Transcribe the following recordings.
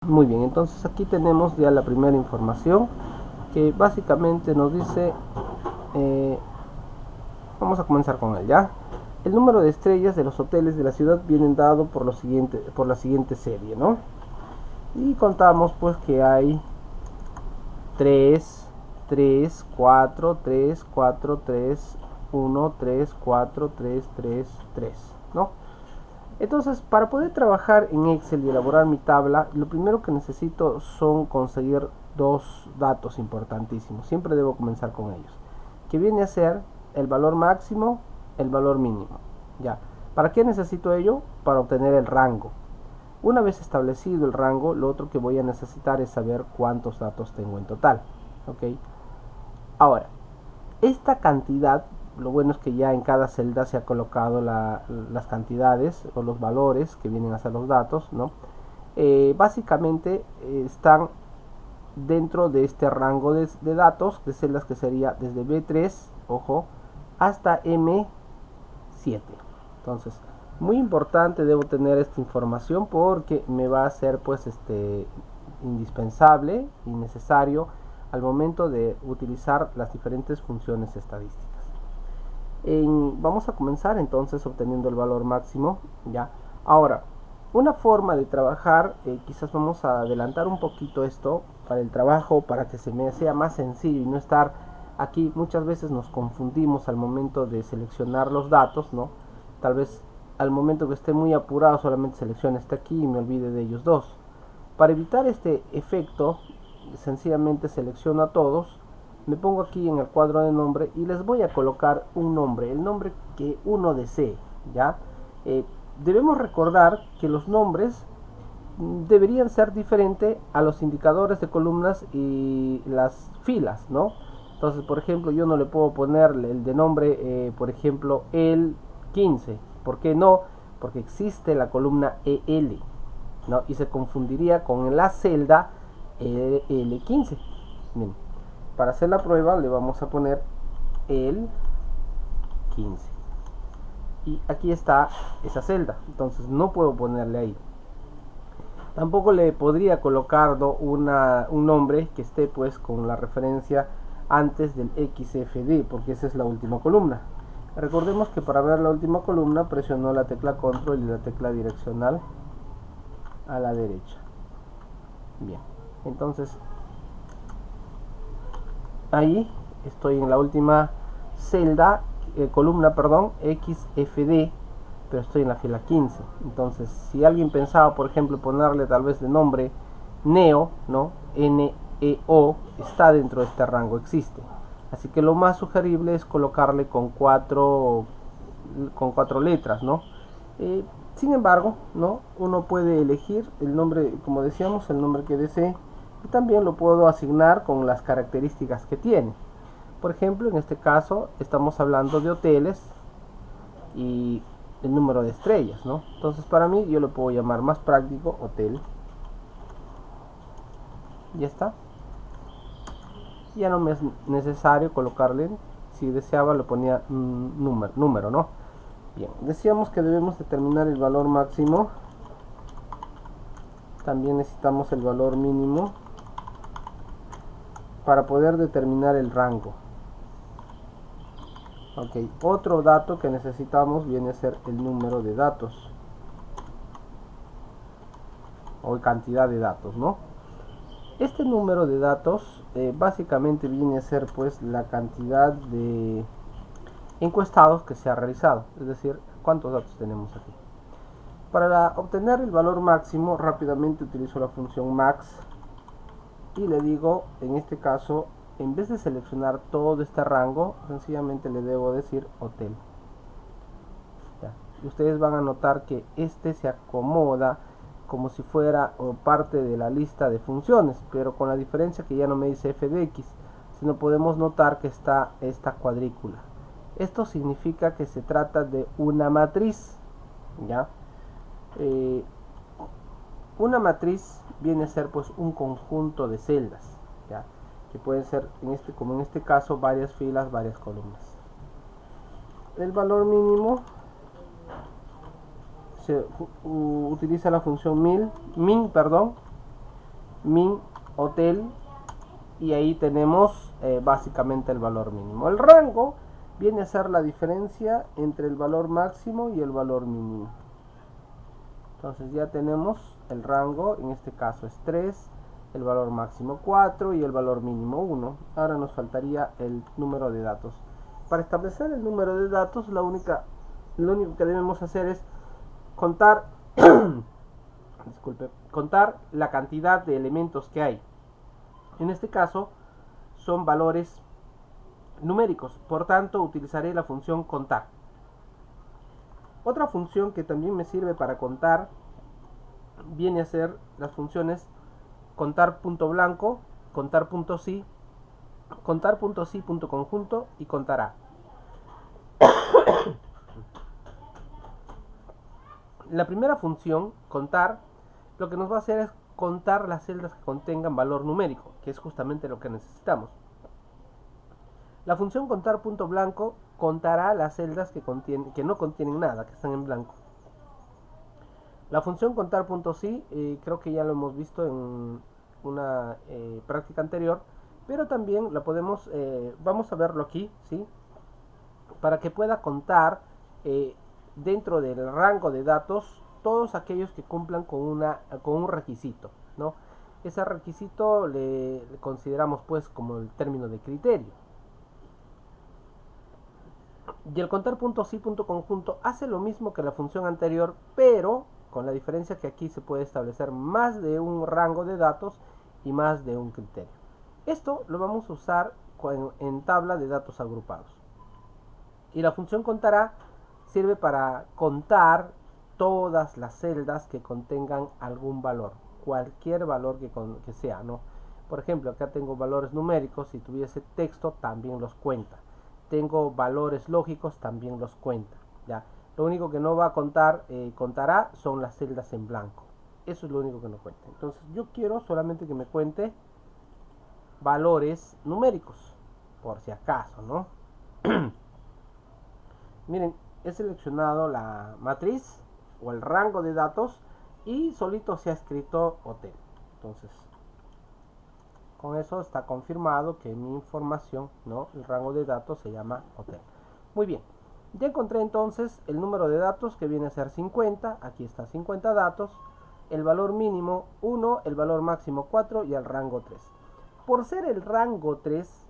Muy bien, entonces aquí tenemos ya la primera información que básicamente nos dice, eh, vamos a comenzar con él ya. El número de estrellas de los hoteles de la ciudad vienen dado por la siguiente serie, ¿no? Y contamos pues que hay 3, 3, 4, 3, 4, 3, 1, 3, 4, 3, 3, 3, ¿no? Entonces, para poder trabajar en Excel y elaborar mi tabla, lo primero que necesito son conseguir dos datos importantísimos. Siempre debo comenzar con ellos. Que viene a ser el valor máximo, el valor mínimo. Ya. ¿Para qué necesito ello? Para obtener el rango. Una vez establecido el rango, lo otro que voy a necesitar es saber cuántos datos tengo en total. ¿Ok? Ahora, esta cantidad, lo bueno es que ya en cada celda se ha colocado las cantidades o los valores que vienen a ser los datos, ¿no? Básicamente están dentro de este rango de datos de celdas que sería desde B3, ojo, hasta M7. Entonces, muy importante, debo tener esta información porque me va a ser pues indispensable y necesario al momento de utilizar las diferentes funciones estadísticas. Vamos a comenzar entonces obteniendo el valor máximo, ya. Ahora, una forma de trabajar, quizás vamos a adelantar un poquito esto para el trabajo, para que se me sea más sencillo y no estar aquí. Muchas veces nos confundimos al momento de seleccionar los datos, ¿no? Tal vez al momento que esté muy apurado solamente seleccione este aquí y me olvide de ellos dos. Para evitar este efecto, sencillamente selecciono a todos, me pongo aquí en el cuadro de nombre y les voy a colocar un nombre, el nombre que uno desee, ¿ya? Debemos recordar que los nombres deberían ser diferentes a los indicadores de columnas y las filas, ¿no? Entonces, por ejemplo, yo no le puedo poner el de nombre, por ejemplo, el 15. ¿Por qué no? Porque existe la columna EL, ¿no? Y se confundiría con la celda L15. Bien. Para hacer la prueba le vamos a poner el 15. Y aquí está esa celda. Entonces no puedo ponerle ahí. Tampoco le podría colocar un nombre que esté pues con la referencia antes del XFD, porque esa es la última columna. Recordemos que para ver la última columna presionó la tecla control y la tecla direccional a la derecha. Bien, entonces ahí estoy en la última celda, columna, perdón, XFD, pero estoy en la fila 15. Entonces, si alguien pensaba, por ejemplo, ponerle tal vez de nombre Neo, ¿no? NEO, está dentro de este rango, existe. Así que lo más sugerible es colocarle con cuatro letras, ¿no? Sin embargo, ¿no? Uno puede elegir el nombre, como decíamos, el nombre que desee, y también lo puedo asignar con las características que tiene. Por ejemplo, en este caso estamos hablando de hoteles y el número de estrellas, ¿no? Entonces, para mí yo lo puedo llamar más práctico hotel. Ya está. Ya no me es necesario colocarle, si deseaba lo ponía número, ¿no? Bien, decíamos que debemos determinar el valor máximo. También necesitamos el valor mínimo para poder determinar el rango. Ok, otro dato que necesitamos viene a ser el número de datos o cantidad de datos, ¿no? Este número de datos básicamente viene a ser pues la cantidad de encuestados que se ha realizado, es decir, cuántos datos tenemos aquí. Para obtener el valor máximo rápidamente utilizo la función max y le digo, en este caso, en vez de seleccionar todo este rango, sencillamente le debo decir hotel. Ya. Y ustedes van a notar que este se acomoda como si fuera parte de la lista de funciones, pero con la diferencia que ya no me dice f de x, sino podemos notar que está esta cuadrícula. Esto significa que se trata de una matriz, ¿ya? Una matriz viene a ser pues un conjunto de celdas, ¿ya? Que pueden ser, como en este caso, varias filas, varias columnas. El valor mínimo se utiliza la función min, min hotel, y ahí tenemos básicamente el valor mínimo. El rango viene a ser la diferencia entre el valor máximo y el valor mínimo. Entonces ya tenemos el rango, en este caso es 3, el valor máximo 4 y el valor mínimo 1. Ahora nos faltaría el número de datos. Para establecer el número de datos, lo único que debemos hacer es contar contar la cantidad de elementos que hay. En este caso son valores numéricos, por tanto utilizaré la función contar. Otra función que también me sirve para contar viene a ser las funciones contar punto blanco, contar punto sí, contar punto sí punto conjunto y contará. La primera función, contar, lo que nos va a hacer es contar las celdas que contengan valor numérico, que es justamente lo que necesitamos. La función contar punto blanco contará las celdas que no contienen nada, que están en blanco. La función contar punto sí, creo que ya lo hemos visto en una práctica anterior, pero también la podemos, vamos a verlo aquí, ¿sí? Para que pueda contar dentro del rango de datos todos aquellos que cumplan con un requisito, ¿no? Ese requisito le consideramos pues como el término de criterio. Y el contar punto sí punto conjunto hace lo mismo que la función anterior, pero con la diferencia que aquí se puede establecer más de un rango de datos y más de un criterio. Esto lo vamos a usar en tabla de datos agrupados. Y la función contará sirve para contar todas las celdas que contengan algún valor, cualquier valor que sea, ¿no? Por ejemplo, acá tengo valores numéricos, si tuviese texto también los cuenta. Tengo valores lógicos, también los cuenta, ¿ya? Lo único que no va a contar, contará, son las celdas en blanco. Eso es lo único que no cuenta. Entonces yo quiero solamente que me cuente valores numéricos, por si acaso, ¿no? Miren, he seleccionado la matriz o el rango de datos y solito se ha escrito hotel. Entonces, con eso está confirmado que mi información, ¿no? El rango de datos se llama hotel. Muy bien, ya encontré entonces el número de datos, que viene a ser 50. Aquí está 50 datos. El valor mínimo 1, el valor máximo 4 y el rango 3. Por ser el rango 3,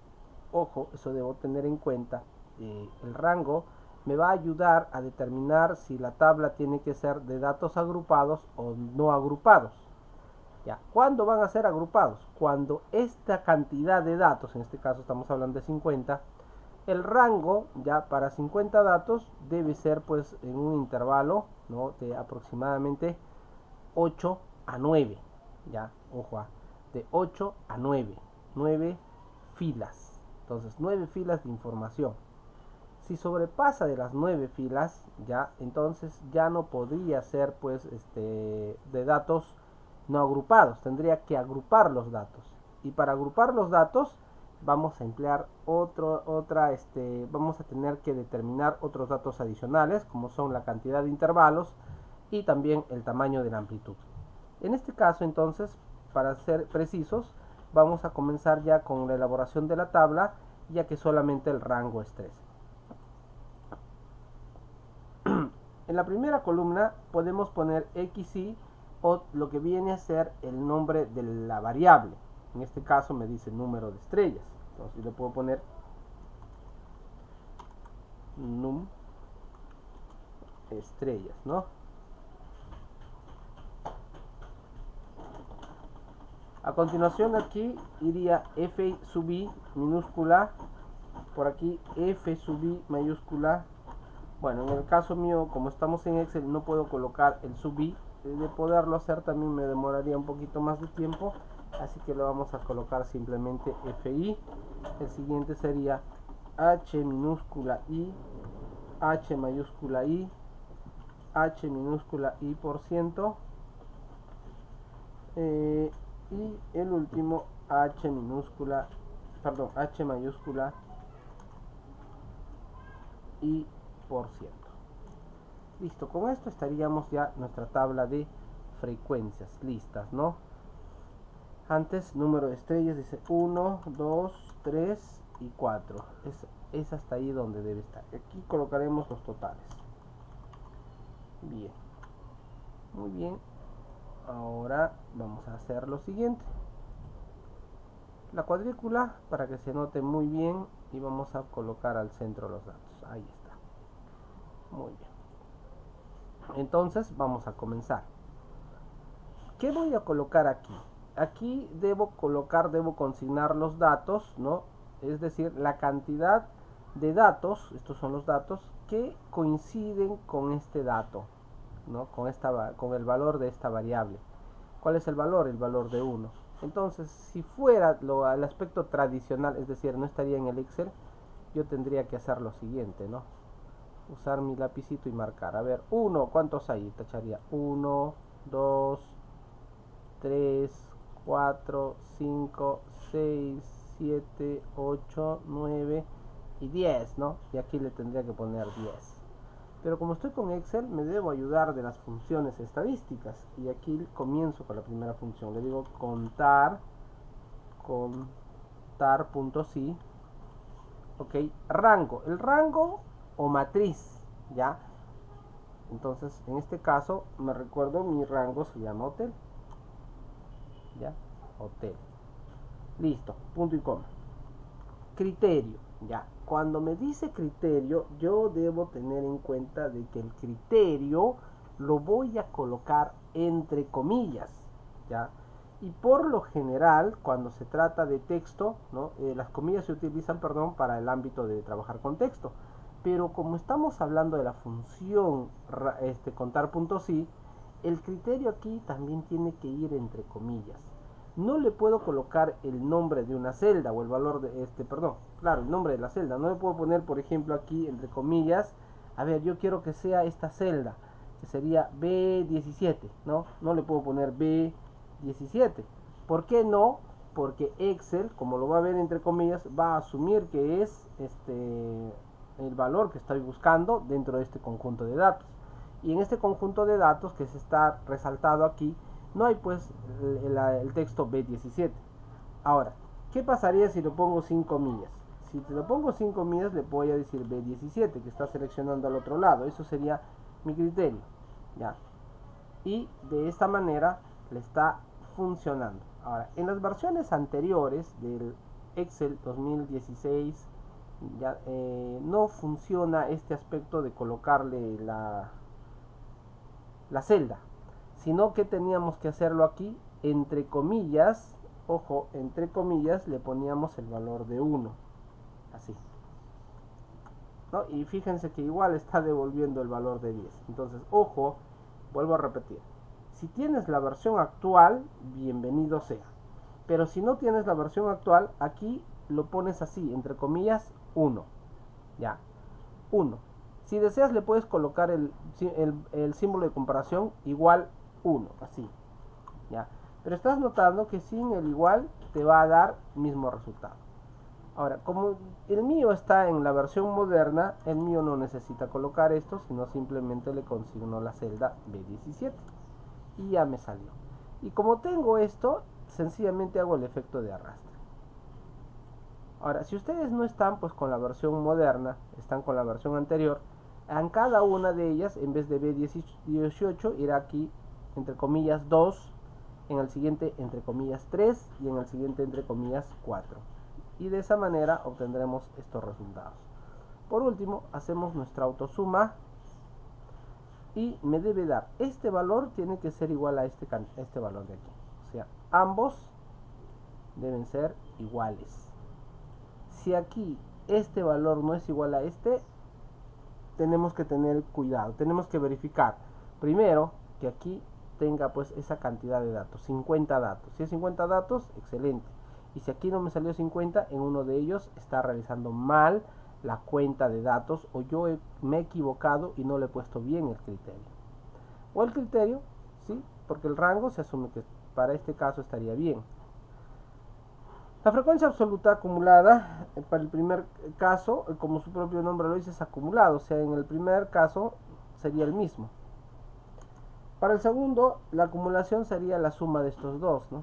ojo, eso debo tener en cuenta, el rango me va a ayudar a determinar si la tabla tiene que ser de datos agrupados o no agrupados. ¿Ya? ¿Cuándo van a ser agrupados? Cuando esta cantidad de datos, en este caso estamos hablando de 50, el rango ya para 50 datos debe ser pues en un intervalo, ¿no? De aproximadamente 8 a 9. Ya, ojo, de 8 a 9. 9 filas. Entonces, 9 filas de información. Si sobrepasa de las 9 filas, ya, entonces ya no podría ser pues de datos no agrupados. Tendría que agrupar los datos. Y para agrupar los datos vamos a emplear vamos a tener que determinar otros datos adicionales, como son la cantidad de intervalos y también el tamaño de la amplitud. En este caso, entonces, para ser precisos, vamos a comenzar ya con la elaboración de la tabla, ya que solamente el rango es 3. En la primera columna podemos poner XY o lo que viene a ser el nombre de la variable. En este caso me dice número de estrellas. Entonces le puedo poner num estrellas, ¿no? A continuación aquí iría F sub I minúscula, por aquí F sub I mayúscula. Bueno, en el caso mío, como estamos en Excel, no puedo colocar el sub I. De poderlo hacer también me demoraría un poquito más de tiempo, así que lo vamos a colocar simplemente FI. El siguiente sería H minúscula I, H mayúscula I, H minúscula I por ciento, y el último H minúscula, perdón, H mayúscula I por ciento. Listo, con esto estaríamos ya nuestra tabla de frecuencias listas, ¿no? Antes número de estrellas dice 1, 2, 3 y 4. Es hasta ahí donde debe estar. Aquí colocaremos los totales. Bien. Muy bien. Ahora vamos a hacer lo siguiente. La cuadrícula para que se note muy bien y vamos a colocar al centro los datos. Ahí está. Muy bien. Entonces vamos a comenzar. ¿Qué voy a colocar aquí? Aquí debo consignar los datos, ¿no? Es decir, la cantidad de datos, estos son los datos que coinciden con este dato, ¿no? Con el valor de esta variable. ¿Cuál es el valor? El valor de 1. Entonces, si fuera el aspecto tradicional, es decir, no estaría en el Excel, yo tendría que hacer lo siguiente, ¿no? Usar mi lapicito y marcar. A ver, 1, ¿cuántos hay? Tacharía 1, 2, 3, 4, 5, 6, 7, 8, 9 y 10, ¿no? Y aquí le tendría que poner 10. Pero como estoy con Excel, me debo ayudar de las funciones estadísticas. Y aquí comienzo con la primera función. Le digo contar.si. Ok, rango. El rango o matriz, ¿ya? Entonces, en este caso, me recuerdo, mi rango se llama hotel. ¿Ya? Hotel. Listo, punto y coma. Criterio, ¿ya? Cuando me dice criterio, yo debo tener en cuenta de que el criterio lo voy a colocar entre comillas, ¿ya? Y por lo general, cuando se trata de texto, ¿no? Las comillas se utilizan, perdón, para el ámbito de trabajar con texto. Pero como estamos hablando de la función contar.si, el criterio aquí también tiene que ir entre comillas. No le puedo colocar el nombre de una celda o el valor de el nombre de la celda. No le puedo poner, por ejemplo, aquí entre comillas, a ver, yo quiero que sea esta celda, que sería B17, ¿no? No le puedo poner B17. ¿Por qué no? Porque Excel, como lo va a ver entre comillas, va a asumir que es el valor que estoy buscando dentro de este conjunto de datos. Y en este conjunto de datos que se está resaltado aquí, no hay pues el texto B17. Ahora, ¿qué pasaría si lo pongo sin comillas? Si te lo pongo sin comillas, le voy a decir B17, que está seleccionando al otro lado. Eso sería mi criterio, ¿ya? Y de esta manera le está funcionando. Ahora, en las versiones anteriores del Excel 2016, ya no funciona este aspecto de colocarle la celda, sino que teníamos que hacerlo aquí entre comillas. Ojo, entre comillas le poníamos el valor de 1, así, ¿no? Y fíjense que igual está devolviendo el valor de 10. Entonces, ojo, vuelvo a repetir, si tienes la versión actual, bienvenido sea. Pero si no tienes la versión actual, aquí lo pones así, entre comillas, 1, ya, 1. Si deseas, le puedes colocar el símbolo de comparación igual 1, así, ¿ya? Pero estás notando que sin el igual te va a dar mismo resultado. Ahora, como el mío está en la versión moderna, el mío no necesita colocar esto, sino simplemente le consigno la celda B17 y ya me salió. Y como tengo esto, sencillamente hago el efecto de arrastre. Ahora, si ustedes no están pues con la versión moderna, están con la versión anterior, en cada una de ellas, en vez de B18, irá aquí entre comillas 2, en el siguiente entre comillas 3 y en el siguiente entre comillas 4. Y de esa manera obtendremos estos resultados. Por último, hacemos nuestra autosuma y me debe dar este valor, tiene que ser igual a este valor de aquí. O sea, ambos deben ser iguales. Si aquí este valor no es igual a este, tenemos que tener cuidado, tenemos que verificar primero que aquí tenga pues esa cantidad de datos, 50 datos. Si es 50 datos, excelente. Y si aquí no me salió 50, en uno de ellos está realizando mal la cuenta de datos, o yo me he equivocado y no le he puesto bien el criterio. O el criterio, sí, porque el rango se asume que para este caso estaría bien. La frecuencia absoluta acumulada, para el primer caso, como su propio nombre lo dice, es acumulado, o sea, en el primer caso sería el mismo. Para el segundo, la acumulación sería la suma de estos dos, ¿no?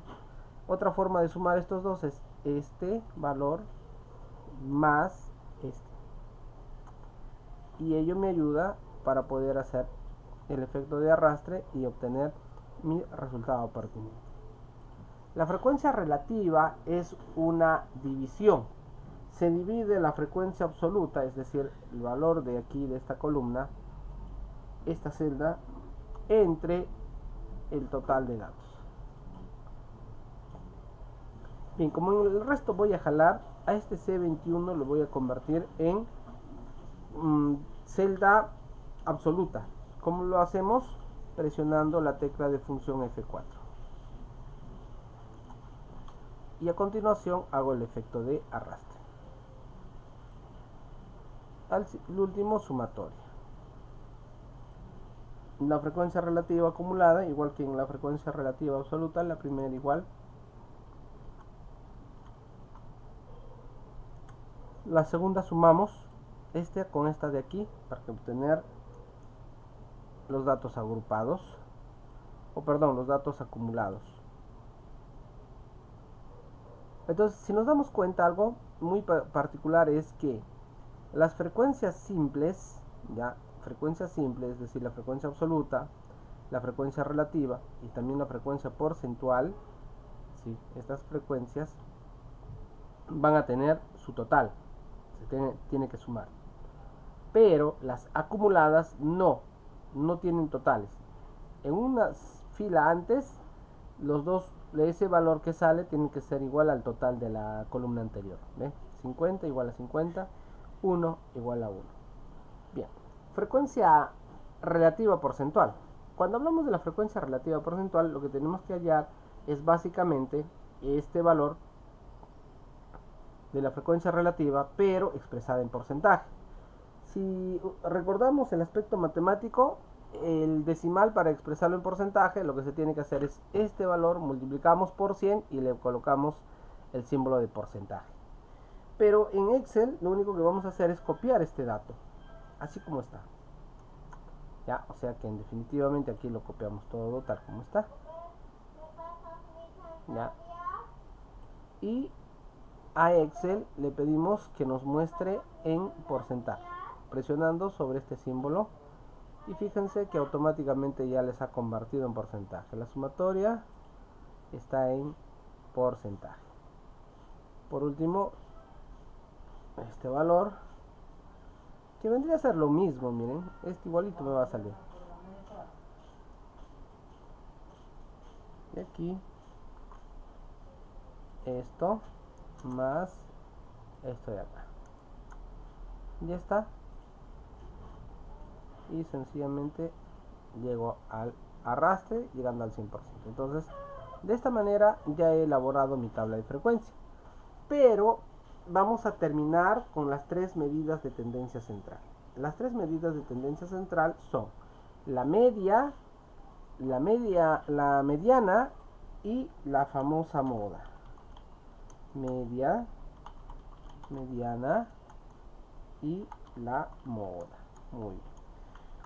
Otra forma de sumar estos dos es este valor más este, y ello me ayuda para poder hacer el efecto de arrastre y obtener mi resultado pertinente. La frecuencia relativa es una división. Se divide la frecuencia absoluta, es decir, el valor de aquí de esta columna, esta celda, entre el total de datos. Bien, como en el resto voy a jalar, a este C21 lo voy a convertir en celda absoluta. ¿Cómo lo hacemos? Presionando la tecla de función F4. Y a continuación hago el efecto de arrastre. El último, sumatoria. La frecuencia relativa acumulada, igual que en la frecuencia relativa absoluta, la primera igual. La segunda sumamos este con esta de aquí para obtener los datos agrupados, o perdón, los datos acumulados. Entonces, si nos damos cuenta, algo muy particular es que las frecuencias simples, es decir, la frecuencia absoluta, la frecuencia relativa y también la frecuencia porcentual, ¿sí? Estas frecuencias van a tener su total, se tiene que sumar. Pero las acumuladas no tienen totales. En una fila antes, los dos de ese valor que sale tienen que ser igual al total de la columna anterior. ¿Ve? 50 igual a 50, 1 igual a 1. Bien, frecuencia relativa porcentual. Cuando hablamos de la frecuencia relativa porcentual, lo que tenemos que hallar es básicamente este valor de la frecuencia relativa, pero expresada en porcentaje. Si recordamos el aspecto matemático, el decimal, para expresarlo en porcentaje, lo que se tiene que hacer es este valor, multiplicamos por 100 y le colocamos el símbolo de porcentaje. Pero en Excel lo único que vamos a hacer es copiar este dato, así como está. Ya, o sea que definitivamente aquí lo copiamos todo tal como está. Ya. Y a Excel le pedimos que nos muestre en porcentaje, presionando sobre este símbolo. Y fíjense que automáticamente ya les ha convertido en porcentaje. La sumatoria está en porcentaje. Por último, este valor, que vendría a ser lo mismo, miren, este igualito me va a salir. Y aquí, esto más esto de acá. Ya está. Y sencillamente llego al arrastre llegando al 100%. Entonces, de esta manera ya he elaborado mi tabla de frecuencia. Pero vamos a terminar con las tres medidas de tendencia central. Las tres medidas de tendencia central son la media, la mediana y la famosa moda. Media, mediana y la moda. Muy bien.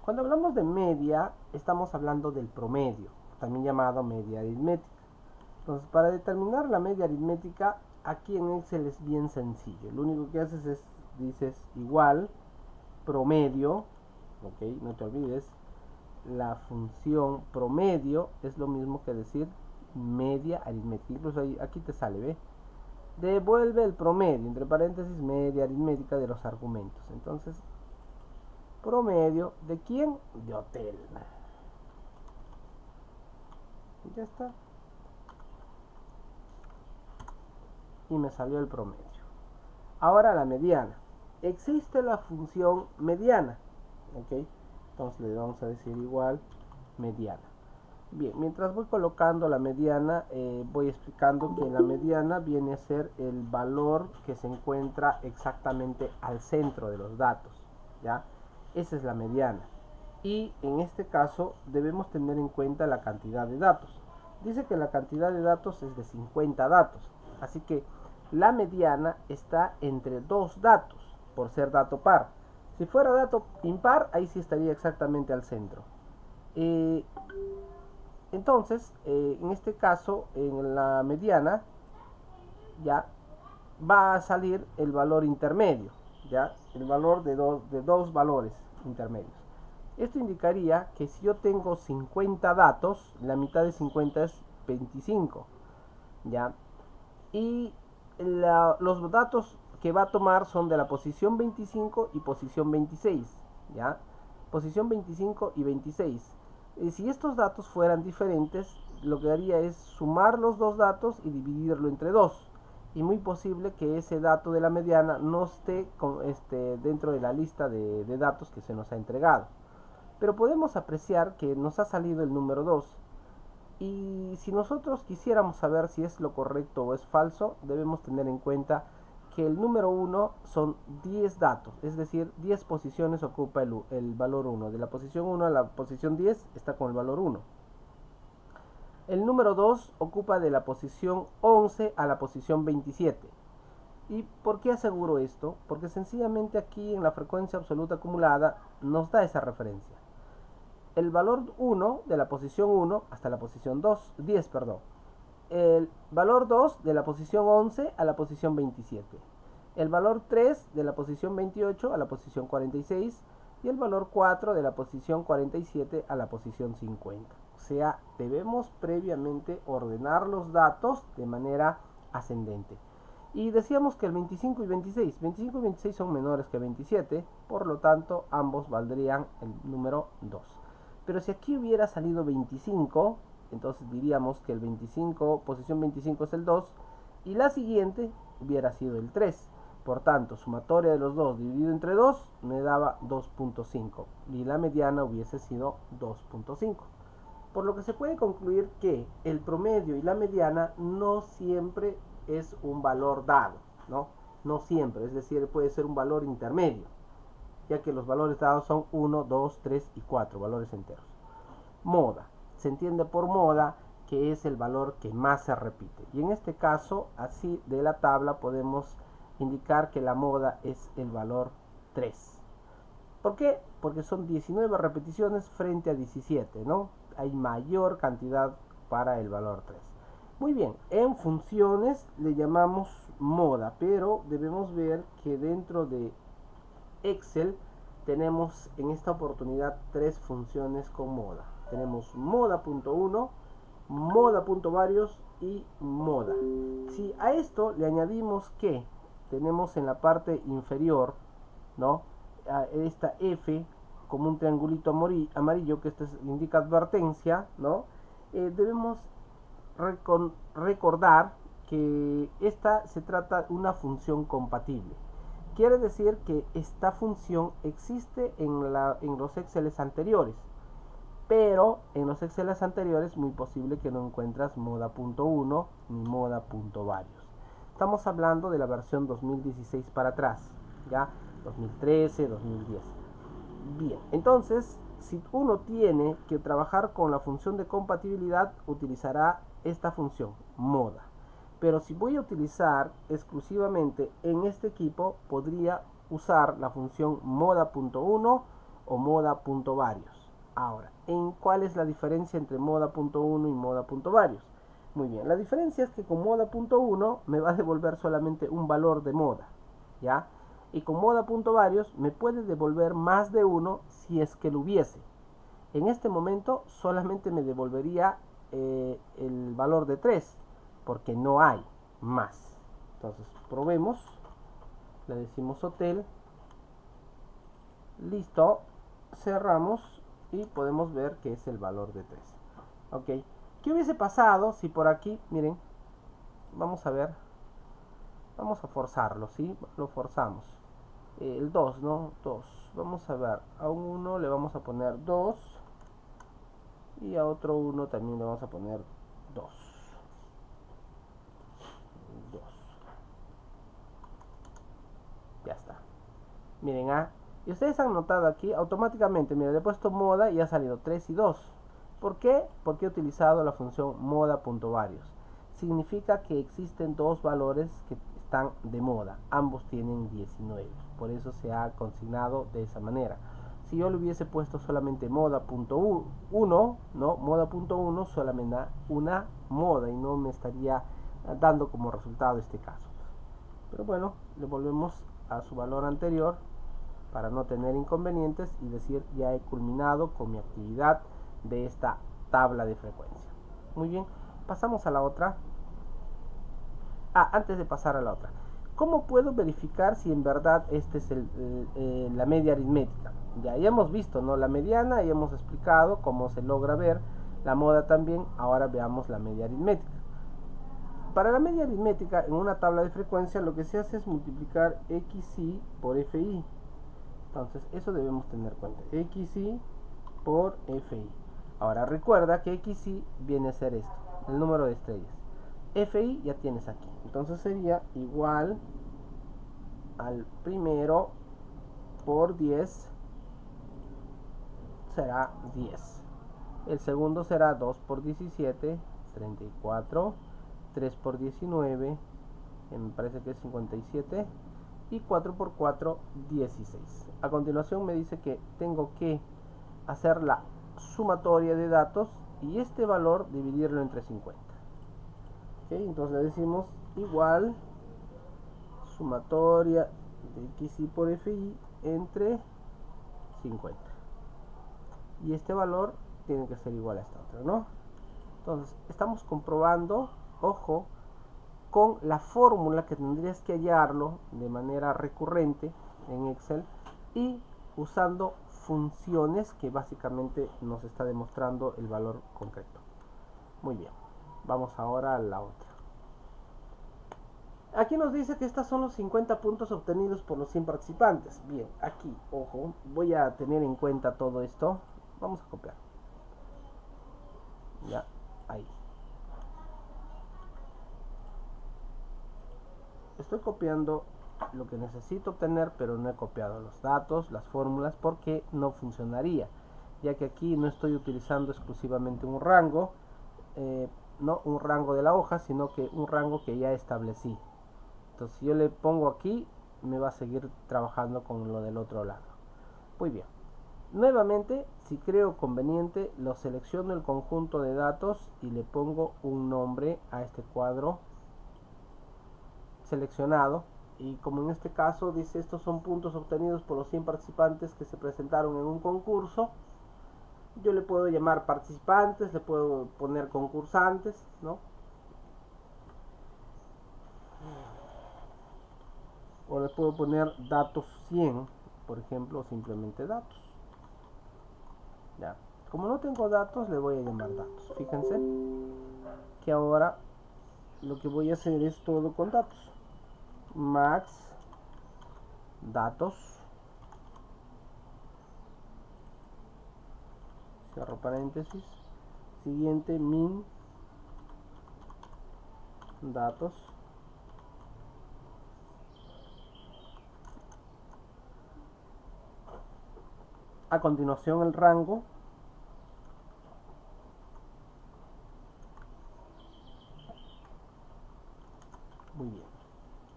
Cuando hablamos de media, estamos hablando del promedio, también llamado media aritmética. Entonces, para determinar la media aritmética, aquí en Excel es bien sencillo. Lo único que haces es, dices igual, promedio, ok, no te olvides, la función promedio es lo mismo que decir media aritmética. Incluso aquí te sale, ¿ve? Devuelve el promedio, entre paréntesis, media aritmética de los argumentos. Entonces, promedio, ¿de quién? De hotel. Ya está. Y me salió el promedio. Ahora la mediana. Existe la función mediana. ¿Ok? Entonces le vamos a decir igual mediana. Bien, mientras voy colocando la mediana, voy explicando que la mediana viene a ser el valor que se encuentra exactamente al centro de los datos. ¿Ya? Esa es la mediana. Y en este caso debemos tener en cuenta la cantidad de datos. Dice que la cantidad de datos es de 50 datos. Así que la mediana está entre dos datos, por ser dato par. Si fuera dato impar, ahí sí estaría exactamente al centro. En Entonces, en este caso, en la mediana, ya va a salir el valor intermedio, ya el valor de dos valores intermedios. Esto indicaría que si yo tengo 50 datos, la mitad de 50 es 25, ya, y los datos que va a tomar son de la posición 25 y posición 26, ya, posición 25 y 26. Y si estos datos fueran diferentes, lo que haría es sumar los dos datos y dividirlo entre 2. Y muy posible que ese dato de la mediana no esté dentro de la lista de datos que se nos ha entregado. Pero podemos apreciar que nos ha salido el número 2. Y si nosotros quisiéramos saber si es lo correcto o es falso, debemos tener en cuenta que el número 1 son 10 datos, es decir, 10 posiciones ocupa el valor 1. De la posición 1 a la posición 10 está con el valor 1. El número 2 ocupa de la posición 11 a la posición 27. ¿Y por qué aseguro esto? Porque sencillamente aquí en la frecuencia absoluta acumulada nos da esa referencia. El valor 1 de la posición 1 hasta la posición 10, perdón. El valor 2 de la posición 11 a la posición 27. El valor 3 de la posición 28 a la posición 46. Y el valor 4 de la posición 47 a la posición 50. O sea, debemos previamente ordenar los datos de manera ascendente. Y decíamos que el 25 y 26 son menores que 27, por lo tanto ambos valdrían el número 2. Pero si aquí hubiera salido 25, entonces diríamos que el 25, posición 25 es el 2, y la siguiente hubiera sido el 3. Por tanto, sumatoria de los dos dividido entre 2 me daba 2.5 y la mediana hubiese sido 2.5. Por lo que se puede concluir que el promedio y la mediana no siempre es un valor dado, no siempre, es decir, puede ser un valor intermedio, ya que los valores dados son 1, 2, 3 y 4 valores enteros. Moda, se entiende por moda que es el valor que más se repite, y en este caso, así de la tabla podemos indicar que la moda es el valor 3. ¿Por qué? Porque son 19 repeticiones frente a 17, ¿no? Hay mayor cantidad para el valor 3. Muy bien, en funciones le llamamos moda, pero debemos ver que dentro de Excel tenemos en esta oportunidad 3 funciones con moda. Tenemos moda.1, moda.varios y moda. Si a esto le añadimos que tenemos en la parte inferior, ¿no?, esta F como un triangulito amarillo, que esto indica advertencia, ¿no? Debemos recordar que esta se trata de una función compatible. Quiere decir que esta función existe en los Exceles anteriores, pero en los Exceles anteriores es muy posible que no encuentras moda.1 ni moda.varios. Estamos hablando de la versión 2016 para atrás, ya 2013, 2010. Bien, entonces, si uno tiene que trabajar con la función de compatibilidad, utilizará esta función, moda. Pero si voy a utilizar exclusivamente en este equipo, podría usar la función moda.1 o moda.varios. Ahora, ¿en cuál es la diferencia entre moda.1 y moda.varios? Muy bien, la diferencia es que con moda.1 me va a devolver solamente un valor de moda, ¿ya? Y con moda.varios me puede devolver más de uno si es que lo hubiese. En este momento solamente me devolvería el valor de 3, porque no hay más. Entonces probemos, le decimos hotel, listo, cerramos y podemos ver que es el valor de 3. Ok, ¿qué hubiese pasado si por aquí, miren, vamos a ver, vamos a forzarlo, ¿sí? Lo forzamos. El 2, ¿no? 2. Vamos a ver, a un 1 le vamos a poner 2 y a otro 1 también le vamos a poner 2. Ya está. Miren, y ustedes han notado aquí automáticamente, miren, le he puesto moda y ha salido 3 y 2. ¿Por qué? Porque he utilizado la función moda.varios. Significa que existen dos valores que están de moda. Ambos tienen 19. Por eso se ha consignado de esa manera. Si yo le hubiese puesto solamente moda.1, ¿no? Moda.1 solamente una moda y no me estaría dando como resultado este caso. Pero bueno, le volvemos a su valor anterior para no tener inconvenientes y decir ya he culminado con mi actividad de esta tabla de frecuencia. Muy bien, pasamos a la otra. Antes de pasar a la otra, ¿cómo puedo verificar si en verdad este es la media aritmética? Ya hemos visto, ¿no? La mediana, ya hemos explicado cómo se logra ver, la moda también. Ahora veamos la media aritmética. Para la media aritmética, en una tabla de frecuencia, lo que se hace es multiplicar XI por FI. Entonces, eso debemos tener en cuenta. XI por FI. Ahora, recuerda que XI viene a ser esto, el número de estrellas. FI ya tienes aquí. Entonces sería igual al primero por 10 será 10. El segundo será 2 por 17, 34. 3 por 19, me parece que es 57. Y 4 por 4, 16. A continuación me dice que tengo que hacer la sumatoria de datos y este valor dividirlo entre 50. ¿Okay? Entonces le decimos igual sumatoria de XI por FI entre 50. Y este valor tiene que ser igual a esta otra, ¿no? Entonces estamos comprobando, ojo, con la fórmula que tendrías que hallarlo de manera recurrente en Excel y usando funciones que básicamente nos está demostrando el valor concreto. Muy bien, vamos ahora a la otra. Aquí nos dice que estos son los 50 puntos obtenidos por los 100 participantes. Bien, aquí, ojo, voy a tener en cuenta todo esto. Vamos a copiar. Ya, ahí. Estoy copiando lo que necesito obtener, pero no he copiado los datos, las fórmulas, porque no funcionaría, ya que aquí no estoy utilizando exclusivamente un rango, no un rango de la hoja, sino que un rango que ya establecí. Entonces, si yo le pongo aquí, me va a seguir trabajando con lo del otro lado. Muy bien. Nuevamente, si creo conveniente, lo selecciono el conjunto de datos y le pongo un nombre a este cuadro seleccionado. Y como en este caso dice, estos son puntos obtenidos por los 100 participantes que se presentaron en un concurso, yo le puedo llamar participantes, le puedo poner concursantes, ¿no? O le puedo poner datos 100, por ejemplo, simplemente datos. Ya. Como no tengo datos, le voy a llamar datos. Fíjense que ahora lo que voy a hacer es todo con datos. Max datos, cierro paréntesis, siguiente min datos, a continuación el rango, muy bien,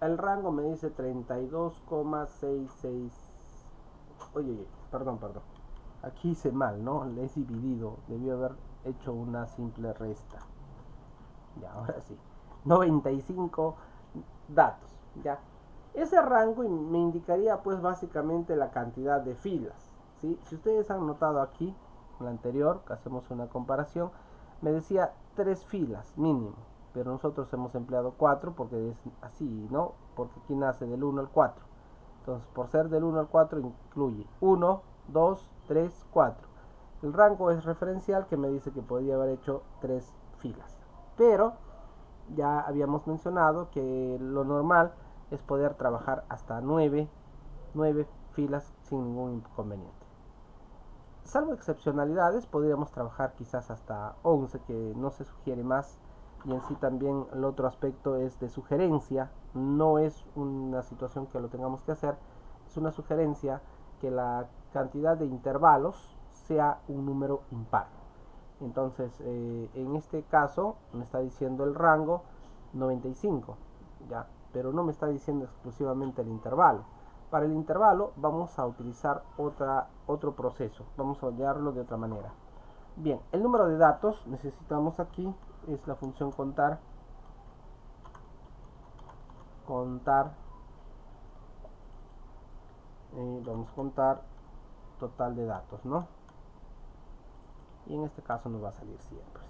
el rango me dice 32,66. Oye, perdón, aquí hice mal, ¿no? Le he dividido, debió haber hecho una simple resta. Ya, ahora sí, 95 datos, ya. Ese rango me indicaría pues básicamente la cantidad de filas, ¿sí? Si ustedes han notado aquí, en la anterior, que hacemos una comparación, me decía 3 filas mínimo, pero nosotros hemos empleado 4 porque es así, ¿no? Porque aquí nace del 1 al 4. Entonces, por ser del 1 al 4 incluye 1, 2, 3, 4. El rango es referencial que me dice que podría haber hecho 3 filas. Pero ya habíamos mencionado que lo normal es poder trabajar hasta 9 filas sin ningún inconveniente. Salvo excepcionalidades, podríamos trabajar quizás hasta 11, que no se sugiere más. Y en sí también el otro aspecto es de sugerencia, no es una situación que lo tengamos que hacer, es una sugerencia que la cantidad de intervalos sea un número impar. Entonces, en este caso me está diciendo el rango 95, ya, pero no me está diciendo exclusivamente el intervalo. Para el intervalo vamos a utilizar otro proceso, vamos a hallarlo de otra manera. Bien, el número de datos necesitamos aquí es la función contar, vamos a contar total de datos, ¿no? Y en este caso nos va a salir siempre.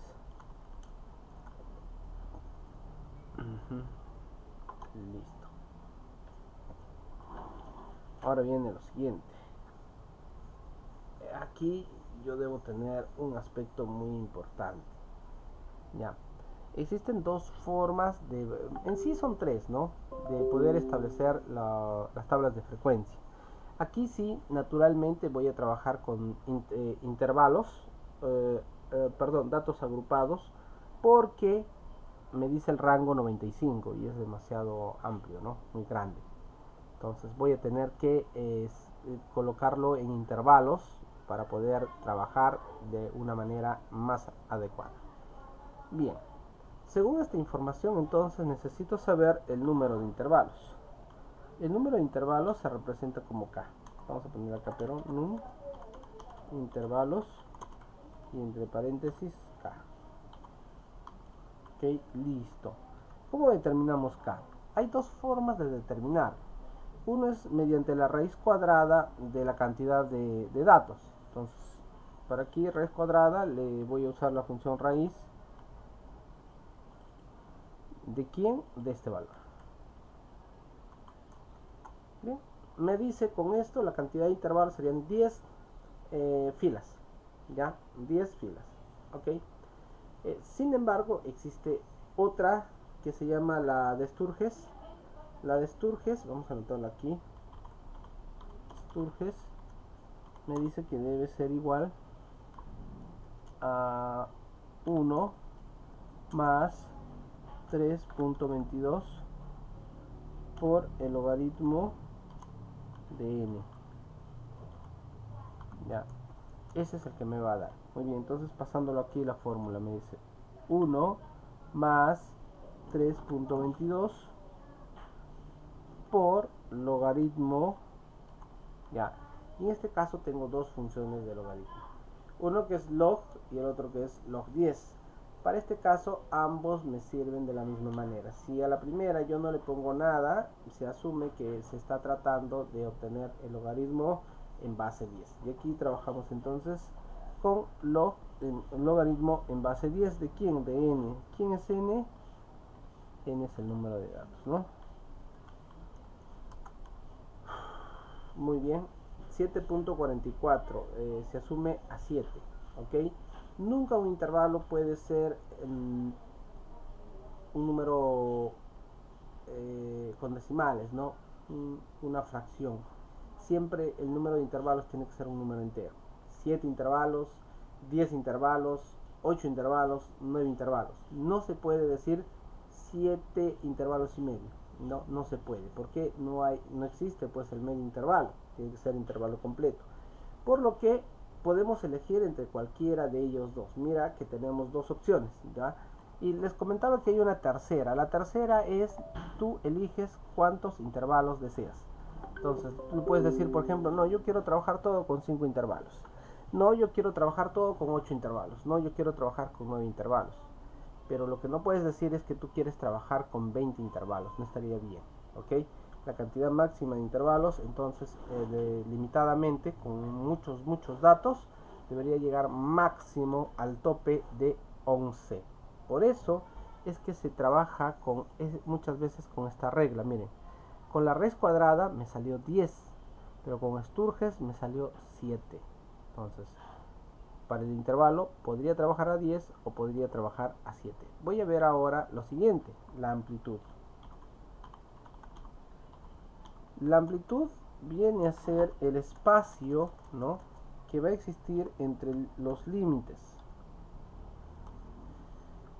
Listo. Ahora viene lo siguiente. Aquí yo debo tener un aspecto muy importante. Ya. Existen dos formas en sí son tres, ¿no? De poder establecer las tablas de frecuencia. Aquí sí, naturalmente voy a trabajar con intervalos, datos agrupados, porque me dice el rango 95 y es demasiado amplio, ¿no? Muy grande. Entonces voy a tener que colocarlo en intervalos para poder trabajar de una manera más adecuada. Bien, según esta información entonces necesito saber el número de intervalos. El número de intervalos se representa como K. Vamos a poner acá, pero num intervalos y entre paréntesis K. Ok, listo. ¿Cómo determinamos K? Hay dos formas de determinar. Uno es mediante la raíz cuadrada de la cantidad de datos. Entonces, para aquí raíz cuadrada le voy a usar la función raíz. ¿De quién? De este valor. Bien, me dice con esto la cantidad de intervalos serían 10 filas. Ya, 10 filas. Ok. Sin embargo, existe otra que se llama la de Sturges. La de Sturges, vamos a anotarla aquí. Sturges me dice que debe ser igual a 1 más 3.22 por el logaritmo de n. Ya, ese es el que me va a dar. Muy bien, entonces pasándolo aquí la fórmula me dice 1 más 3.22 por logaritmo. Ya, y en este caso tengo dos funciones de logaritmo, uno que es log y el otro que es log 10. Para este caso ambos me sirven de la misma manera. Si a la primera yo no le pongo nada, se asume que se está tratando de obtener el logaritmo en base 10. Y aquí trabajamos entonces con el logaritmo en base 10 de quién, de n. ¿Quién es n? N es el número de datos, ¿no? Muy bien, 7.44 se asume a 7, ¿ok? Nunca un intervalo puede ser un número con decimales, ¿no? Una fracción. Siempre el número de intervalos tiene que ser un número entero. 7 intervalos, 10 intervalos, 8 intervalos, 9 intervalos. No se puede decir 7 intervalos y medio. No se puede, porque no existe pues el medio intervalo, tiene que ser intervalo completo. Por lo que podemos elegir entre cualquiera de ellos dos. Mira que tenemos dos opciones, ¿ya? Y les comentaba que hay una tercera. La tercera es tú eliges cuántos intervalos deseas. Entonces tú puedes decir, por ejemplo, no, yo quiero trabajar todo con 5 intervalos. No, yo quiero trabajar todo con 8 intervalos. No, yo quiero trabajar con 9 intervalos. Pero lo que no puedes decir es que tú quieres trabajar con 20 intervalos, no estaría bien, ¿ok? La cantidad máxima de intervalos, entonces, limitadamente, con muchos datos, debería llegar máximo al tope de 11. Por eso es que se trabaja muchas veces con esta regla, miren. Con la raíz cuadrada me salió 10, pero con Sturges me salió 7. Entonces, para el intervalo podría trabajar a 10 o podría trabajar a 7. Voy a ver ahora lo siguiente, la amplitud. La amplitud viene a ser el espacio, ¿no?, que va a existir entre los límites.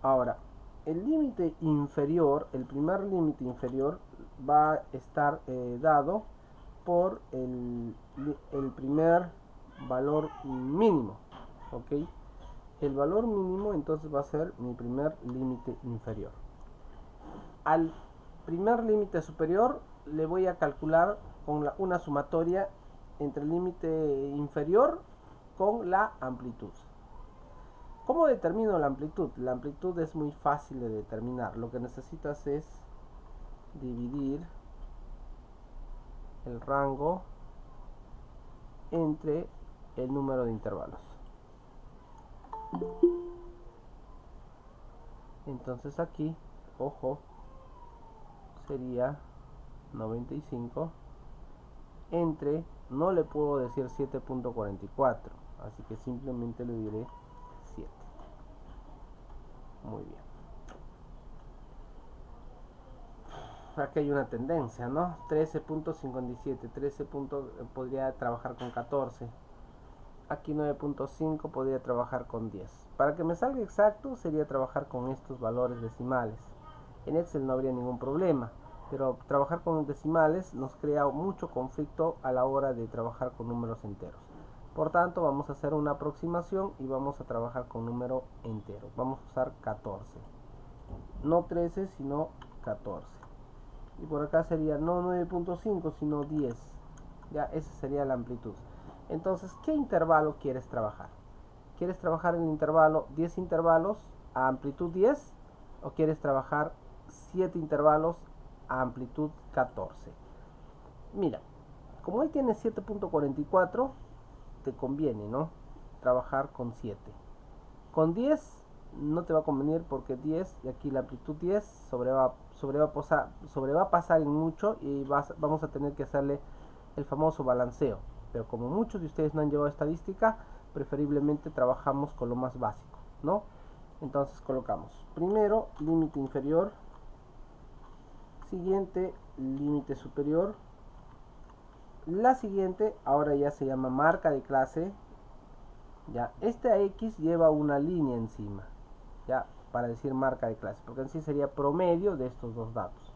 Ahora, el límite inferior, el primer límite inferior, va a estar dado por el primer valor mínimo. ¿Ok? El valor mínimo entonces va a ser mi primer límite inferior. Al primer límite superior le voy a calcular con una sumatoria entre el límite inferior con la amplitud. ¿Cómo determino la amplitud? La amplitud es muy fácil de determinar. Lo que necesitas es dividir el rango entre el número de intervalos. Entonces aquí, ojo, sería 95 entre, no le puedo decir 7.44, así que simplemente le diré 7. Muy bien. Aquí hay una tendencia, ¿no? 13.57, 13 podría trabajar con 14. Aquí 9.5 podría trabajar con 10. Para que me salga exacto sería trabajar con estos valores decimales. En Excel no habría ningún problema, pero trabajar con decimales nos crea mucho conflicto a la hora de trabajar con números enteros. Por tanto, vamos a hacer una aproximación y vamos a trabajar con número entero. Vamos a usar 14. No 13, sino 14. Y por acá sería no 9.5, sino 10. Ya, esa sería la amplitud. Entonces, ¿qué intervalo quieres trabajar? ¿Quieres trabajar en el intervalo 10 intervalos a amplitud 10? ¿O quieres trabajar 7 intervalos a amplitud 14? Mira, como él tiene 7.44, te conviene, ¿no? Trabajar con 7. Con 10 no te va a convenir porque 10, y aquí la amplitud 10 sobre va a pasar en mucho y vamos a tener que hacerle el famoso balanceo. Pero como muchos de ustedes no han llevado estadística, preferiblemente trabajamos con lo más básico, ¿no? Entonces colocamos primero límite inferior, siguiente límite superior, la siguiente ahora ya se llama marca de clase. Ya, este X lleva una línea encima, ya, para decir marca de clase, porque en sí sería promedio de estos dos datos.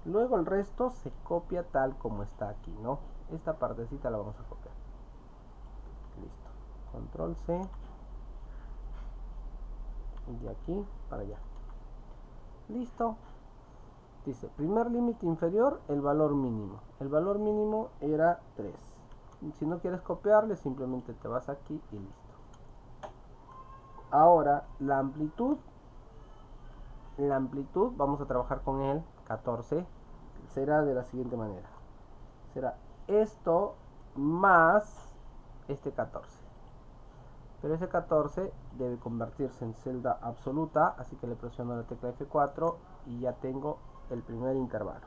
Luego el resto se copia tal como está aquí, ¿no? Esta partecita la vamos a copiar. Listo. Control C. Y de aquí para allá. Listo. Dice, primer límite inferior, el valor mínimo. El valor mínimo era 3. Si no quieres copiarle, simplemente te vas aquí y listo. Ahora, la amplitud, vamos a trabajar con el 14. Será de la siguiente manera. Será esto más este 14. Pero ese 14 debe convertirse en celda absoluta, así que le presiono la tecla F4 y ya tengo el primer intervalo.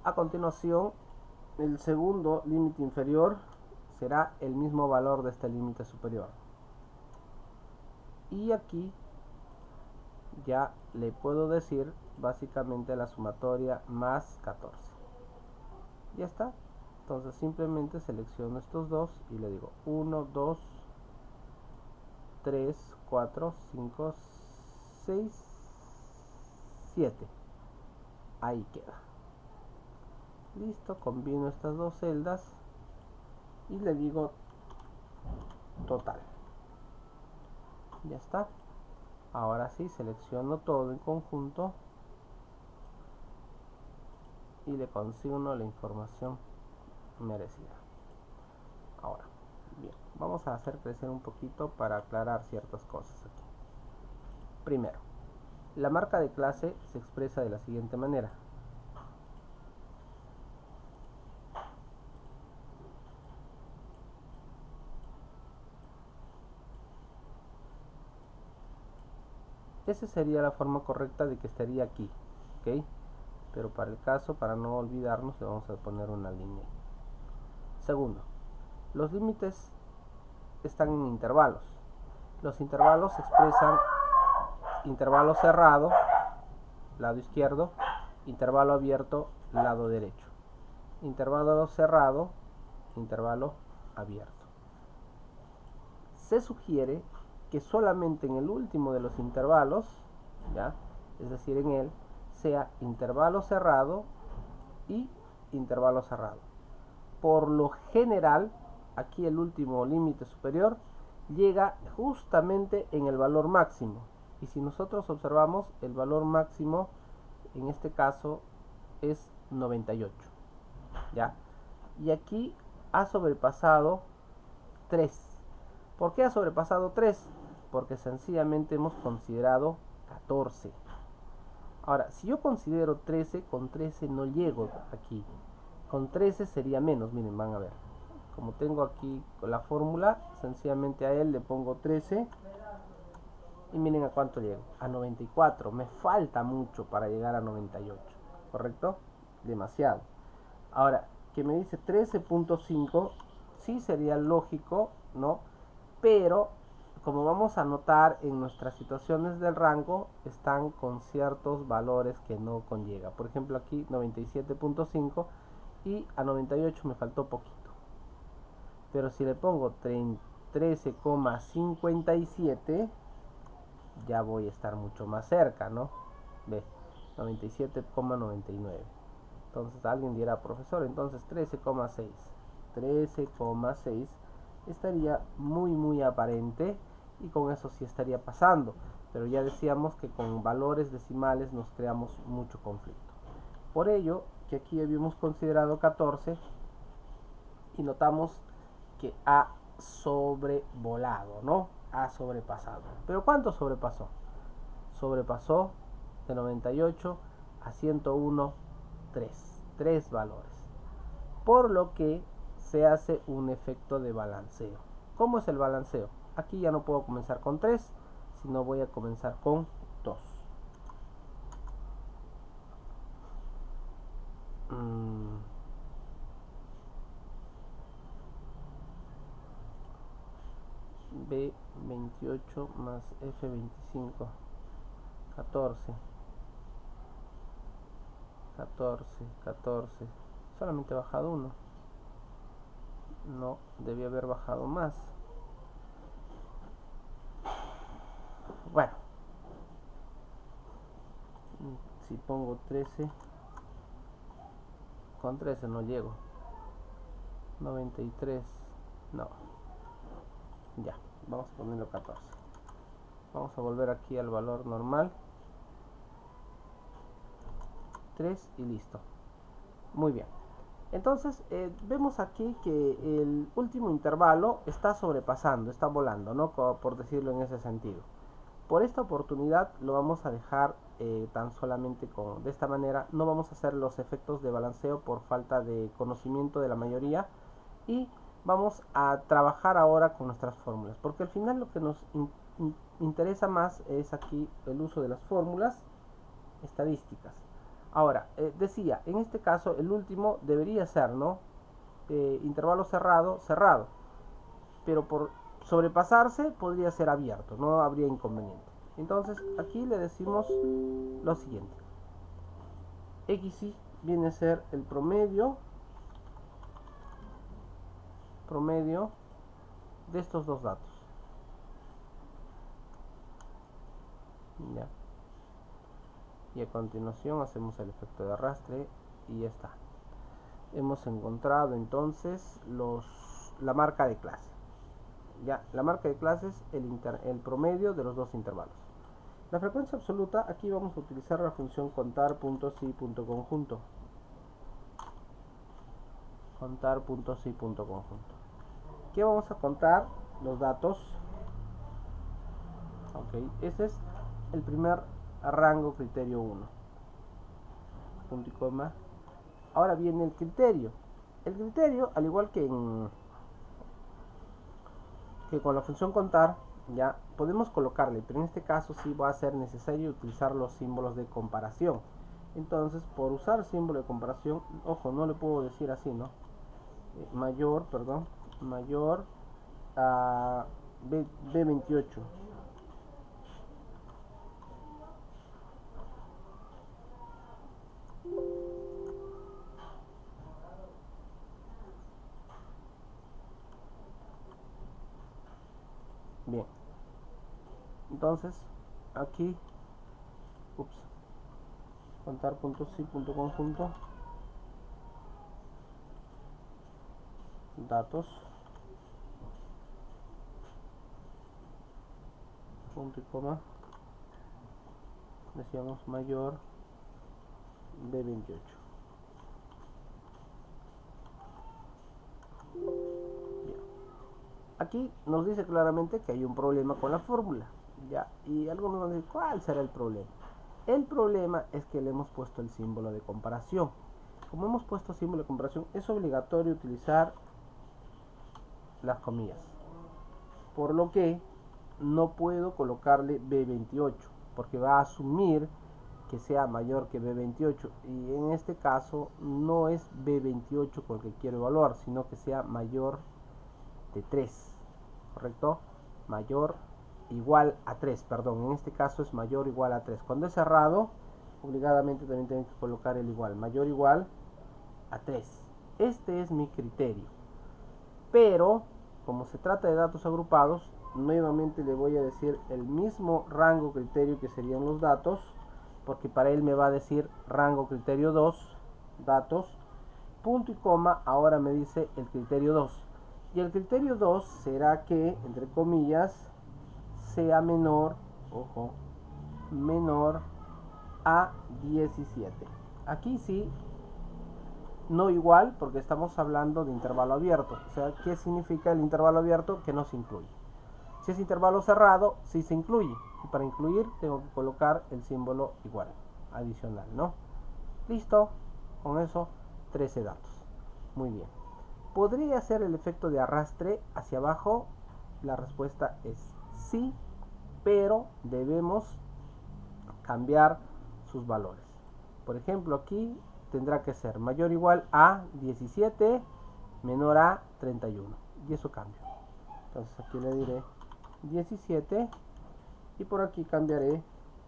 A continuación, el segundo límite inferior será el mismo valor de este límite superior. Y aquí ya le puedo decir básicamente la sumatoria más 14. Ya está. Entonces simplemente selecciono estos dos y le digo 1, 2, 3, 4, 5, 6, 7. Ahí queda. Listo, combino estas dos celdas y le digo total. Ya está. Ahora sí, selecciono todo en conjunto y le consigno la información merecida. Ahora, bien, vamos a hacer crecer un poquito para aclarar ciertas cosas aquí. Primero, la marca de clase se expresa de la siguiente manera. Esa sería la forma correcta de que estaría aquí, ¿ok? Pero para el caso, para no olvidarnos, le vamos a poner una línea. Segundo, los límites están en intervalos. Los intervalos se expresan intervalo cerrado, lado izquierdo, intervalo abierto, lado derecho. Intervalo cerrado, intervalo abierto. Se sugiere que solamente en el último de los intervalos, ¿ya? Es decir, en él, sea intervalo cerrado y intervalo cerrado. Por lo general, aquí el último límite superior llega justamente en el valor máximo. Y si nosotros observamos, el valor máximo en este caso es 98. ¿ya? Y aquí ha sobrepasado 3. ¿Por qué ha sobrepasado 3? Porque sencillamente hemos considerado 14. Ahora, si yo considero 13, con 13 no llego aquí. Con 13 sería menos, miren, van a ver. Como tengo aquí la fórmula, sencillamente a él le pongo 13 y miren a cuánto llego, a 94. Me falta mucho para llegar a 98, ¿correcto? Demasiado. Ahora, que me dice 13.5, sí sería lógico, ¿no? Pero, como vamos a notar, en nuestras situaciones del rango están con ciertos valores que no conllega. Por ejemplo, aquí 97.5 y a 98 me faltó poquito. Pero si le pongo 13,57, ya voy a estar mucho más cerca, ¿no? Ve, 97,99. Entonces alguien dirá, profesor, entonces 13,6. 13,6 estaría muy aparente y con eso sí estaría pasando. Pero ya decíamos que con valores decimales nos creamos mucho conflicto. Por ello, que aquí habíamos considerado 14 y notamos que ha sobrevolado, ¿no? Ha sobrepasado. ¿Pero cuánto sobrepasó? Sobrepasó de 98 a 101, 3 valores. Por lo que se hace un efecto de balanceo. ¿Cómo es el balanceo? Aquí ya no puedo comenzar con 3, sino voy a comenzar con 2. B28 más F25, 14, 14, 14. Solamente he bajado uno. No, debía haber bajado más. Bueno, si pongo 13, con 13 no llego. 93, no. Ya, vamos a ponerlo 14. Vamos a volver aquí al valor normal. 3 y listo. Muy bien. Entonces vemos aquí que el último intervalo está sobrepasando, está volando, ¿no? Por decirlo en ese sentido. Por esta oportunidad lo vamos a dejar tan solamente de esta manera. No vamos a hacer los efectos de balanceo por falta de conocimiento de la mayoría. Y vamos a trabajar ahora con nuestras fórmulas. Porque al final lo que nos interesa más es aquí el uso de las fórmulas estadísticas. Ahora, decía, en este caso el último debería ser, ¿no? Intervalo cerrado, cerrado. Pero por sobrepasarse podría ser abierto, no habría inconveniente. Entonces aquí le decimos lo siguiente. XY viene a ser el promedio de estos dos datos. Ya. Y a continuación hacemos el efecto de arrastre y ya está. Hemos encontrado entonces la marca de clase. Ya, la marca de clase es el promedio de los dos intervalos. La frecuencia absoluta, aquí vamos a utilizar la función contar.si.conjunto. Contar.si.conjunto. ¿Qué vamos a contar? Los datos. Ok, ese es el primer rango criterio 1. Punto y coma. Ahora viene el criterio. El criterio, al igual que con la función contar, ya podemos colocarle, pero en este caso sí va a ser necesario utilizar los símbolos de comparación. Entonces, por usar símbolo de comparación, ojo, no le puedo decir así, ¿no? Mayor a B28. Bien, entonces aquí contar.si.conjunto datos, punto y coma, decíamos mayor B28. Aquí nos dice claramente que hay un problema con la fórmula, ¿ya? Y algunos van a decir, ¿cuál será el problema? El problema es que le hemos puesto el símbolo de comparación. Como hemos puesto símbolo de comparación, es obligatorio utilizar las comillas. Por lo que no puedo colocarle B28, porque va a asumir que sea mayor que B28. Y en este caso no es B28 con el que quiero evaluar, sino que sea mayor de 3. ¿Correcto? Mayor igual a 3, perdón, en este caso es mayor o igual a 3. Cuando es cerrado, obligadamente también tengo que colocar el igual, mayor o igual a 3. Este es mi criterio. Pero, como se trata de datos agrupados, nuevamente le voy a decir el mismo rango criterio que serían los datos, porque para él me va a decir rango criterio 2, datos, punto y coma, ahora me dice el criterio 2. Y el criterio 2 será que, entre comillas, sea menor, ojo, menor a 17. Aquí sí, no igual, porque estamos hablando de intervalo abierto. O sea, ¿qué significa el intervalo abierto? Que no se incluye. Si es intervalo cerrado, sí se incluye. Y para incluir tengo que colocar el símbolo igual, adicional, ¿no? Listo, con eso 13 datos. Muy bien. ¿Podría hacer el efecto de arrastre hacia abajo? La respuesta es sí, pero debemos cambiar sus valores. Por ejemplo, aquí tendrá que ser mayor o igual a 17, menor a 31. Y eso cambia. Entonces aquí le diré 17 y por aquí cambiaré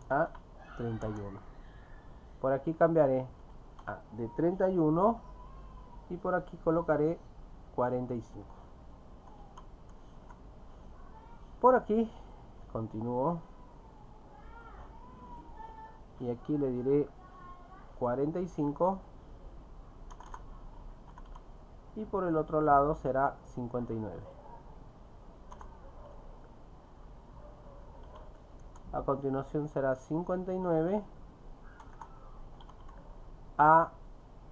a 31. Por aquí cambiaré a de 31 y por aquí colocaré 45. Por aquí continúo y aquí le diré 45 y por el otro lado será 59. A continuación será 59 a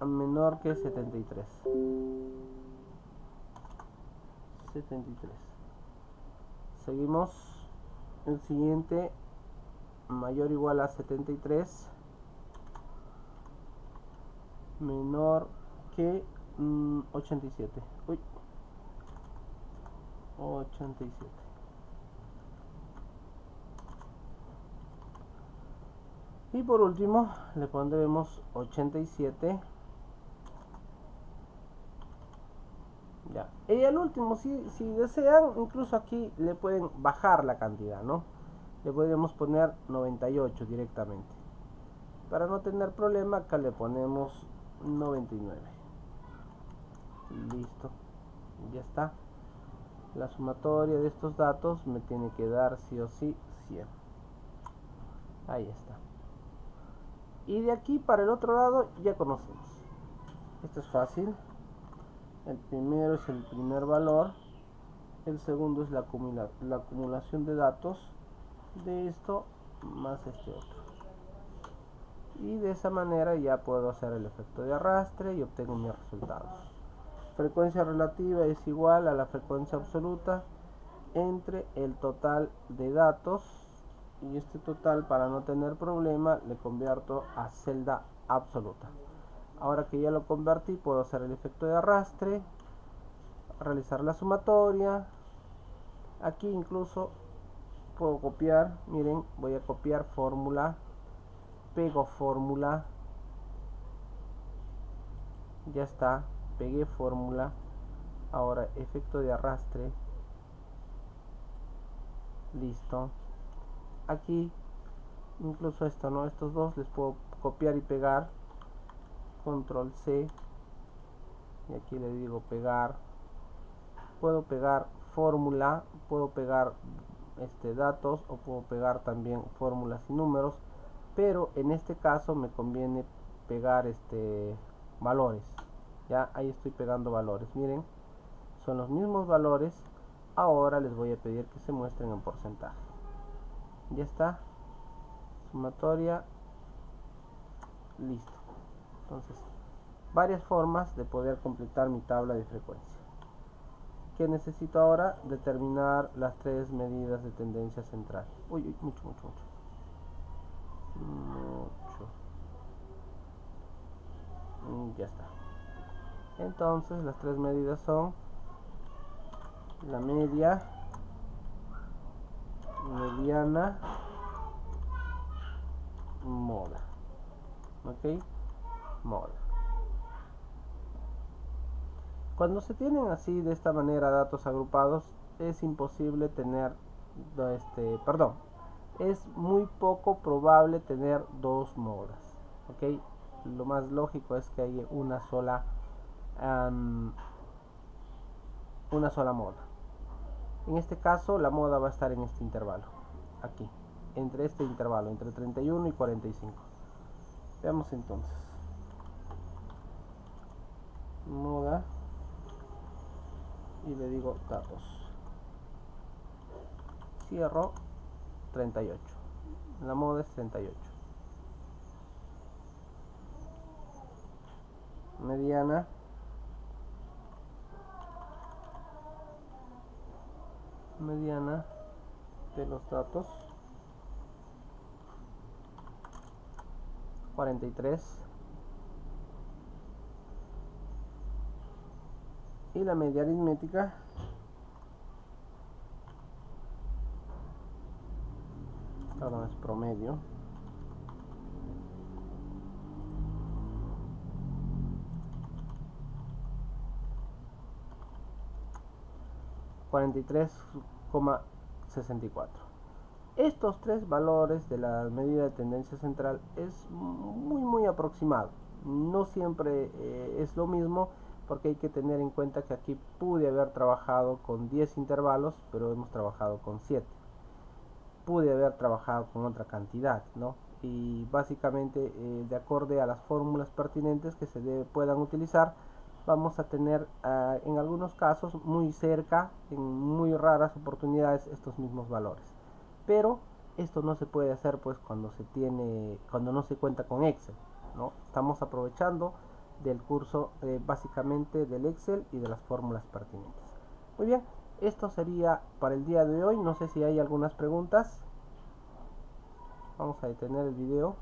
menor que 73. 73. Seguimos. El siguiente, mayor o igual a 73, menor que 87. Uy, 87. Y por último le pondremos 87. Ya. Y el último, si desean, incluso aquí le pueden bajar la cantidad, ¿no? Le podríamos poner 98 directamente. Para no tener problema, acá le ponemos 99. Listo. Ya está. La sumatoria de estos datos me tiene que dar sí o sí 100. Ahí está. Y de aquí para el otro lado ya conocemos. Esto es fácil. El primero es el primer valor. El segundo es la acumulación de datos de esto más este otro. Y de esa manera ya puedo hacer el efecto de arrastre y obtengo mis resultados. Frecuencia relativa es igual a la frecuencia absoluta entre el total de datos, y este total, para no tener problema, le convierto a celda absoluta. Ahora que ya lo convertí, puedo hacer el efecto de arrastre, realizar la sumatoria. Aquí incluso puedo copiar, miren, voy a copiar fórmula, pego fórmula, ya está, pegué fórmula. Ahora efecto de arrastre, listo. Aquí incluso esto, ¿no? Estos dos les puedo copiar y pegar, control C, y aquí le digo pegar. Puedo pegar fórmula, puedo pegar datos, o puedo pegar también fórmulas y números, pero en este caso me conviene pegar valores. Ya ahí estoy pegando valores, miren, son los mismos valores. Ahora les voy a pedir que se muestren en porcentaje. Ya está, sumatoria, listo. Entonces, varias formas de poder completar mi tabla de frecuencia. ¿Qué necesito ahora? Determinar las tres medidas de tendencia central. Uy, mucho. Ya está. Entonces las tres medidas son la media, mediana, moda. Ok, moda. Cuando se tienen así de esta manera datos agrupados, es imposible tener, es muy poco probable tener dos modas. Ok, lo más lógico es que haya una sola moda. En este caso la moda va a estar en este intervalo, aquí, entre este intervalo, entre 31 y 45. Veamos entonces. Moda, y le digo datos. Cierro 38. La moda es 38. Mediana, de los datos 43. Y la media aritmética es promedio, 43,64. Estos tres valores de la medida de tendencia central es muy aproximado. No siempre es lo mismo, porque hay que tener en cuenta que aquí pude haber trabajado con 10 intervalos, pero hemos trabajado con 7. Pude haber trabajado con otra cantidad, ¿no? Y básicamente de acuerdo a las fórmulas pertinentes que se puedan utilizar, vamos a tener en algunos casos muy cerca, en muy raras oportunidades, estos mismos valores. Pero esto no se puede hacer pues cuando no se cuenta con Excel, ¿no? Estamos aprovechando del curso básicamente del Excel y de las fórmulas pertinentes. Muy bien, esto sería para el día de hoy. No sé si hay algunas preguntas. Vamos a detener el video.